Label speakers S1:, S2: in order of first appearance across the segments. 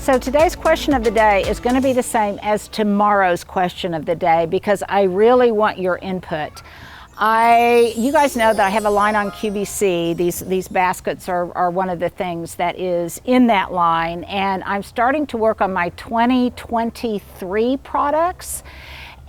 S1: So today's question of the day is going to be the same as tomorrow's question of the day because I really want your input. You guys know that I have a line on QVC. These baskets are one of the things that is in that line, and I'm starting to work on my 2023 products.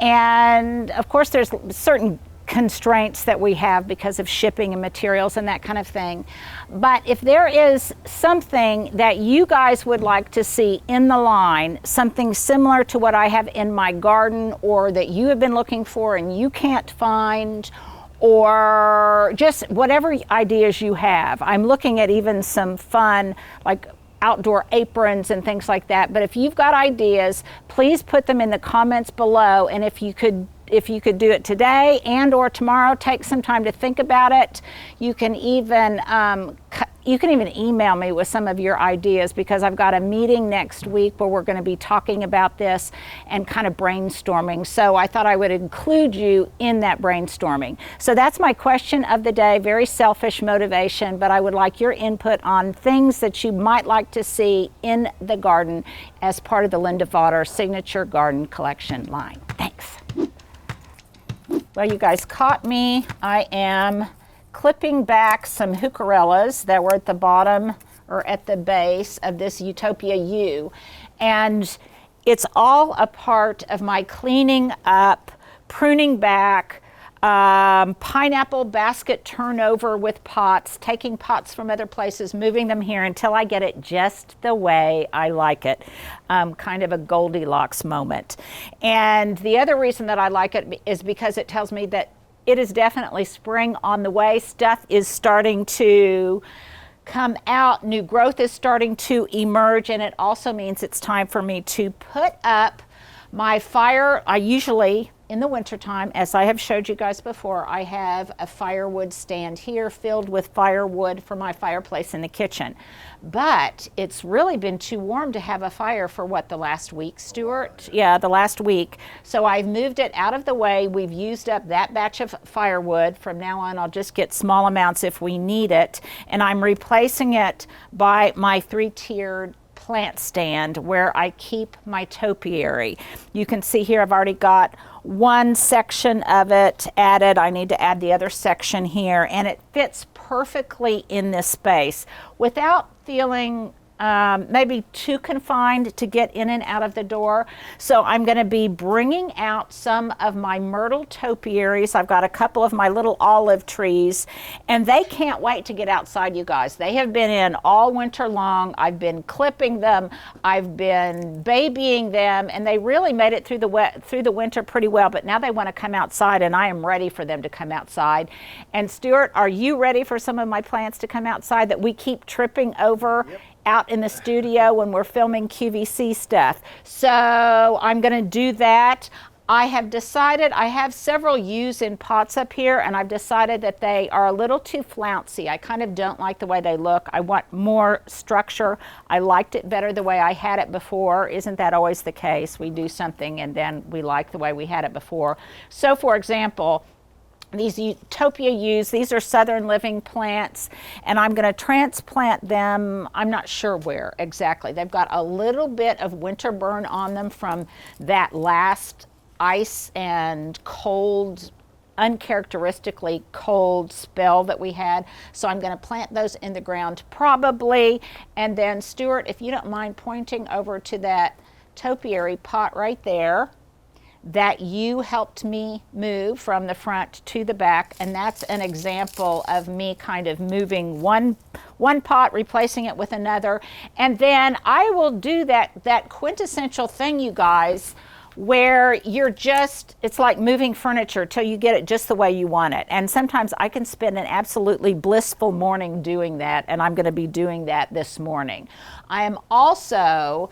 S1: And of course there's certain constraints that we have because of shipping and materials and that kind of thing. But if there is something that you guys would like to see in the line, something similar to what I have in my garden or that you have been looking for and you can't find, or just whatever ideas you have. I'm looking at even some fun like outdoor aprons and things like that. But if you've got ideas, please put them in the comments below. And if you could do it today and or tomorrow, take some time to think about it. You can even email me with some of your ideas because I've got a meeting next week where we're going to be talking about this and kind of brainstorming. So I thought I would include you in that brainstorming. So that's my question of the day, very selfish motivation, but I would like your input on things that you might like to see in the garden as part of the Linda Vater Signature Garden Collection line. Thanks. Well, you guys caught me. I am clipping back some heucherellas that were at the bottom or at the base of this Utopia U. And it's all a part of my cleaning up, pruning back, pineapple basket turnover with pots, taking pots from other places, moving them here until I get it just the way I like it. Kind of a Goldilocks moment. And the other reason that I like it is because it tells me that it is definitely spring on the way. Stuff is starting to come out. New growth is starting to emerge. And it also means it's time for me to put up my fire. I usually, in the wintertime, as I have showed you guys before, I have a firewood stand here filled with firewood for my fireplace in the kitchen. But it's really been too warm to have a fire for what, the last week, Stuart? Yeah, the last week. So I've moved it out of the way. We've used up that batch of firewood. From now on, I'll just get small amounts if we need it. And I'm replacing it by my 3-tiered plant stand where I keep my topiary. You can see here I've already got one section of it added. I need to add the other section here, and it fits perfectly in this space without feeling maybe too confined to get in and out of the door. So I'm going to be bringing out some of my myrtle topiaries. I've got a couple of my little olive trees, and they can't wait to get outside, you guys. They have been in all winter long. I've been clipping them. I've been babying them, and they really made it through the winter pretty well. But now they want to come outside, and I am ready for them to come outside. And Stuart, are you ready for some of my plants to come outside that we keep tripping over? Yep. Out in the studio when we're filming QVC stuff. So I'm going to do that. I have decided, I have several U's in pots up here, and I've decided that they are a little too flouncy. I kind of don't like the way they look. I want more structure. I liked it better the way I had it before. Isn't that always the case? We do something and then we like the way we had it before. So for example, these Utopia U's, these are Southern Living plants, and I'm going to transplant them. I'm not sure where exactly. They've got a little bit of winter burn on them from that last ice and cold, uncharacteristically cold spell that we had. So I'm going to plant those in the ground probably. And then Stuart, if you don't mind pointing over to that topiary pot right there that you helped me move from the front to the back, and that's an example of me kind of moving one pot, replacing it with another. And then I will do that quintessential thing, you guys, where you're just, it's like moving furniture till you get it just the way you want it. And sometimes I can spend an absolutely blissful morning doing that, and I'm going to be doing that this morning. I am also,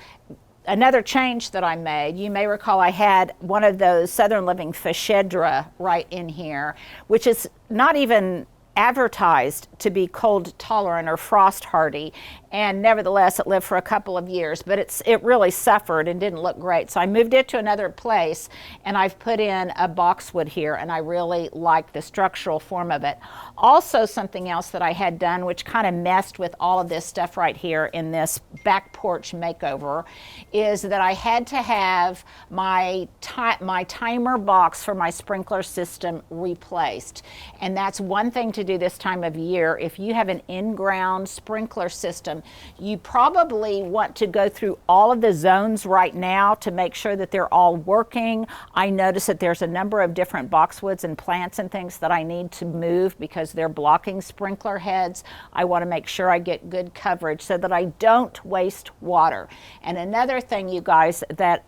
S1: another change that I made, you may recall I had one of those Southern Living Phaedra right in here, which is not even advertised to be cold tolerant or frost hardy, and nevertheless it lived for a couple of years, but it really suffered and didn't look great. So I moved it to another place, and I've put in a boxwood here, and I really like the structural form of it. Also, something else that I had done, which kind of messed with all of this stuff right here in this back porch makeover, is that I had to have my timer box for my sprinkler system replaced. And that's one thing to do this time of year. If you have an in-ground sprinkler system, you probably want to go through all of the zones right now to make sure that they're all working. I notice that there's a number of different boxwoods and plants and things that I need to move because they're blocking sprinkler heads. I want to make sure I get good coverage so that I don't waste water. And another thing, you guys, that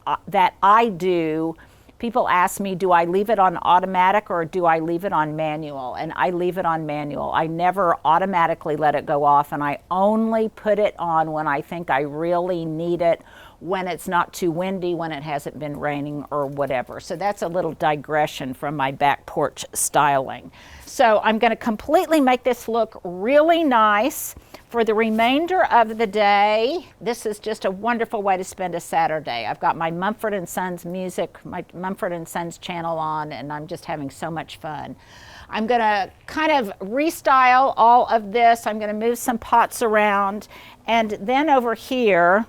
S1: I do, people ask me, do I leave it on automatic or do I leave it on manual? And I leave it on manual. I never automatically let it go off, and I only put it on when I think I really need it, when it's not too windy, when it hasn't been raining or whatever. So that's a little digression from my back porch styling. So I'm going to completely make this look really nice. For the remainder of the day, this is just a wonderful way to spend a Saturday. I've got my Mumford & Sons music, my Mumford & Sons channel on, and I'm just having so much fun. I'm going to kind of restyle all of this. I'm going to move some pots around. And then over here,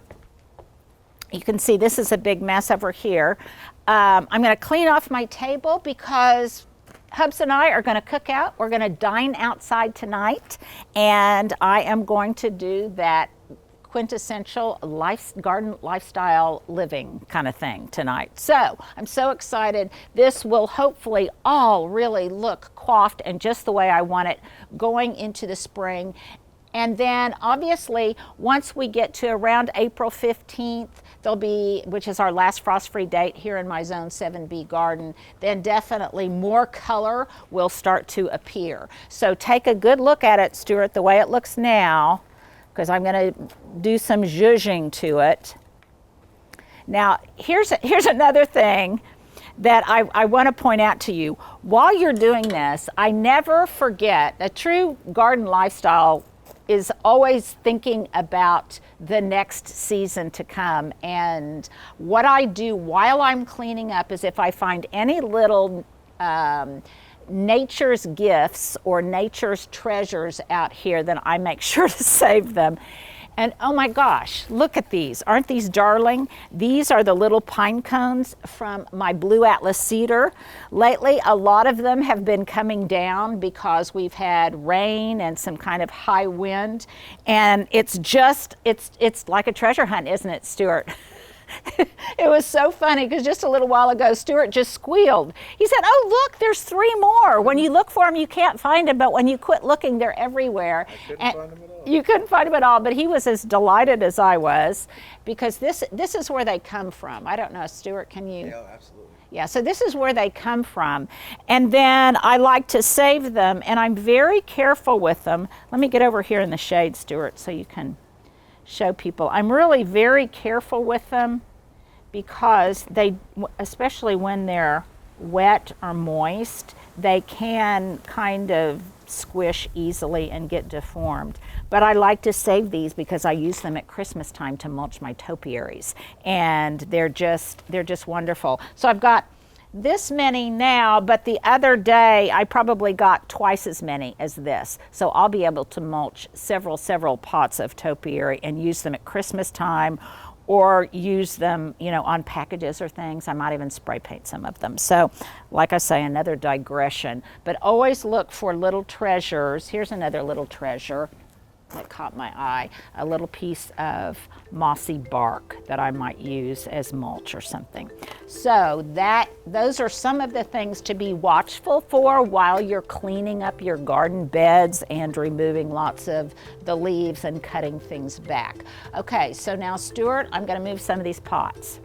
S1: you can see this is a big mess over here. I'm going to clean off my table because Hubs and I are going to cook out. We're going to dine outside tonight, and I am going to do that quintessential garden lifestyle living kind of thing tonight. So I'm so excited. This will hopefully all really look coiffed and just the way I want it going into the spring. And then obviously once we get to around April 15th, there'll be, which is our last frost-free date here in my Zone 7B garden, then definitely more color will start to appear. So take a good look at it, Stuart, the way it looks now, because I'm going to do some zhuzhing to it. Now, here's another thing that I want to point out to you. While you're doing this, I never forget, a true garden lifestyle is always thinking about the next season to come. And what I do while I'm cleaning up is if I find any little nature's gifts or nature's treasures out here, then I make sure to save them. And oh my gosh, look at these. Aren't these darling? These are the little pine cones from my Blue Atlas cedar. Lately, a lot of them have been coming down because we've had rain and some kind of high wind. And it's like a treasure hunt, isn't it, Stuart? It was so funny because just a little while ago, Stuart just squealed. He said, oh, look, there's 3 more. When you look for them, you can't find them, but when you quit looking, they're everywhere.
S2: I couldn't find them at all.
S1: You couldn't find them at all, but he was as delighted as I was because this is where they come from. I don't know, Stuart, can you?
S2: Yeah, absolutely.
S1: Yeah, so this is where they come from. And then I like to save them, and I'm very careful with them. Let me get over here in the shade, Stuart, so you can show people. I'm really very careful with them because they, especially when they're wet or moist, they can kind of squish easily and get deformed. But I like to save these because I use them at Christmas time to mulch my topiaries, and they're just wonderful. So I've got this many now, but the other day I probably got twice as many as this. So I'll be able to mulch several pots of topiary and use them at Christmas time, or use them, you know, on packages or things. I might even spray paint some of them. So, like I say, another digression. But always look for little treasures. Here's another little treasure that caught my eye. A little piece of mossy bark that I might use as mulch or something. So those are some of the things to be watchful for while you're cleaning up your garden beds and removing lots of the leaves and cutting things back. Okay, so now Stuart, I'm going to move some of these pots.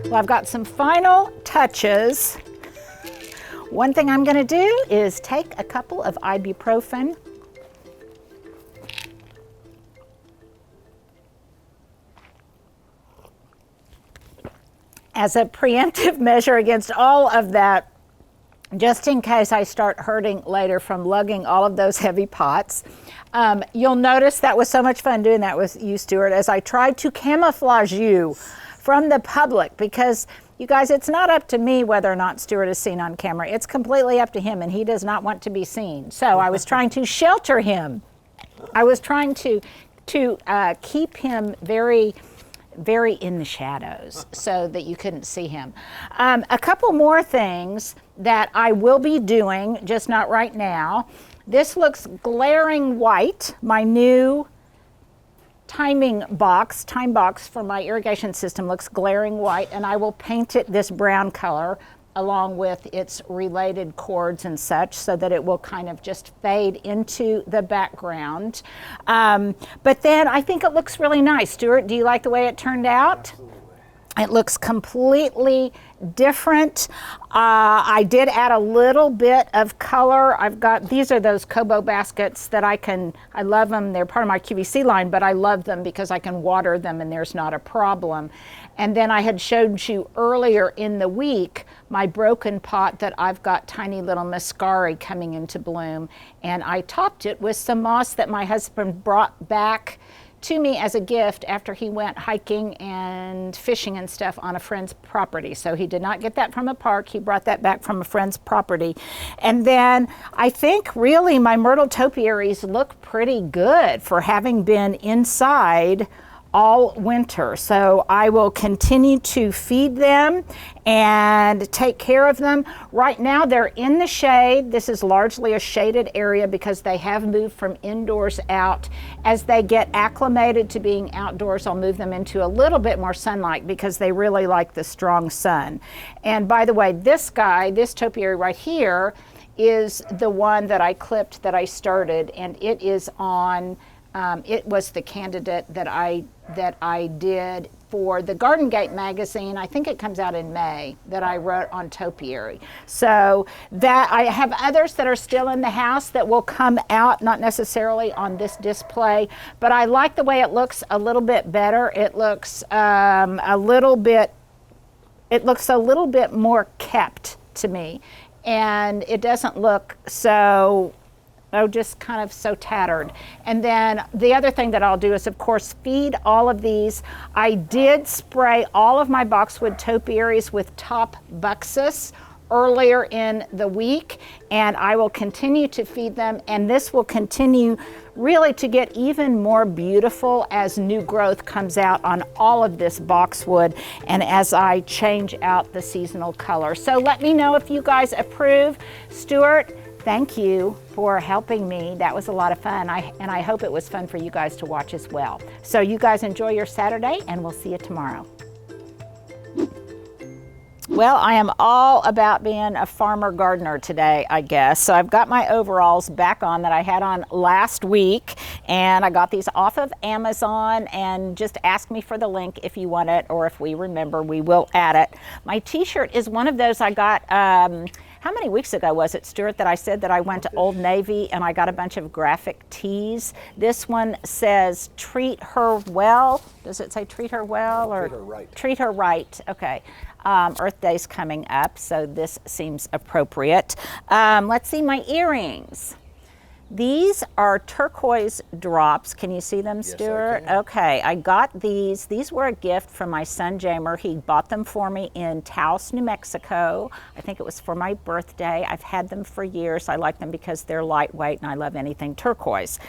S1: Well, I've got some final touches. One thing I'm gonna do is take a couple of ibuprofen. As a preemptive measure against all of that, just in case I start hurting later from lugging all of those heavy pots. You'll notice that was so much fun doing that with you, Stuart, as I tried to camouflage you from the public, because you guys, it's not up to me whether or not Stuart is seen on camera. It's completely up to him, and he does not want to be seen. So I was trying to shelter him. I was trying to keep him very in the shadows so that you couldn't see him. A couple more things that I will be doing, just not right now. This looks glaring white, my new time box for my irrigation system looks glaring white, and I will paint it this brown color along with its related cords and such, so that it will kind of just fade into the background. But then I think it looks really nice. Stuart, do you like the way it turned out?
S2: Absolutely.
S1: It looks completely different. I did add a little bit of color. These are those Kobo baskets that I love them. They're part of my QVC line, but I love them because I can water them and there's not a problem. And then I had showed you earlier in the week my broken pot that I've got tiny little muscari coming into bloom. And I topped it with some moss that my husband brought back to me as a gift after he went hiking and fishing and stuff on a friend's property. So he did not get that from a park. He brought that back from a friend's property. And then I think really my myrtle topiaries look pretty good for having been inside all winter. So I will continue to feed them and take care of them. Right now they're in the shade. This is largely a shaded area because they have moved from indoors out. As they get acclimated to being outdoors, I'll move them into a little bit more sunlight because they really like the strong sun. And by the way, this guy, this topiary right here, is the one that I clipped that I started, and it is on it was the candidate that I did for the Garden Gate magazine. I think it comes out in May, that I wrote on topiary. So that I have others that are still in the house that will come out, not necessarily on this display, but I like the way it looks a little bit better. It looks a little bit more kept to me, and it doesn't look so just kind of so tattered. And then the other thing that I'll do is, of course, feed all of these. I did spray all of my boxwood topiaries with top buxus earlier in the week, and I will continue to feed them, and this will continue really to get even more beautiful as new growth comes out on all of this boxwood and as I change out the seasonal color. So let me know if you guys approve. Stuart, thank you for helping me. That was a lot of fun, and I hope it was fun for you guys to watch as well. So you guys enjoy your Saturday, and we'll see you tomorrow. Well, I am all about being a farmer gardener today, I guess. So I've got my overalls back on that I had on last week, and I got these off of Amazon, and just ask me for the link if you want it, or if we remember, we will add it. My t-shirt is one of those I got, how many weeks ago was it, Stuart, that I said that I went to Old Navy and I got a bunch of graphic tees? This one says, treat her well. Does it say treat her well? Or
S2: treat her right.
S1: Treat her right, okay. Earth Day's coming up, so this seems appropriate. Let's see, my earrings. These are turquoise drops. Can you see them, Stuart?
S2: Yes, I can.
S1: Okay, I got these. These were a gift from my son, Jamer. He bought them for me in Taos, New Mexico. I think it was for my birthday. I've had them for years. I like them because they're lightweight, and I love anything turquoise.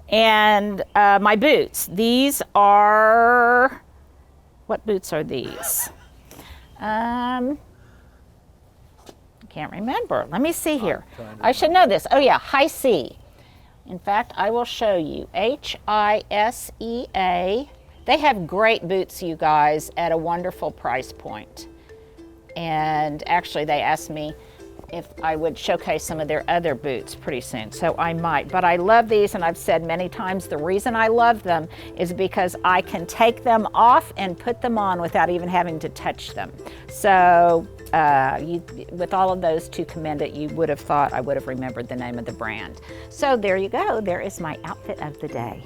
S1: And my boots. These are, what boots are these? I can't remember. Let me see here. I should know this. Oh yeah, High C. In fact, I will show you. HISEA. They have great boots, you guys, at a wonderful price point. And actually, they asked me if I would showcase some of their other boots pretty soon, so I might. But I love these, and I've said many times the reason I love them is because I can take them off and put them on without even having to touch them. So with all of those to commend it, you would have thought I would have remembered the name of the brand. So there you go. There is my outfit of the day.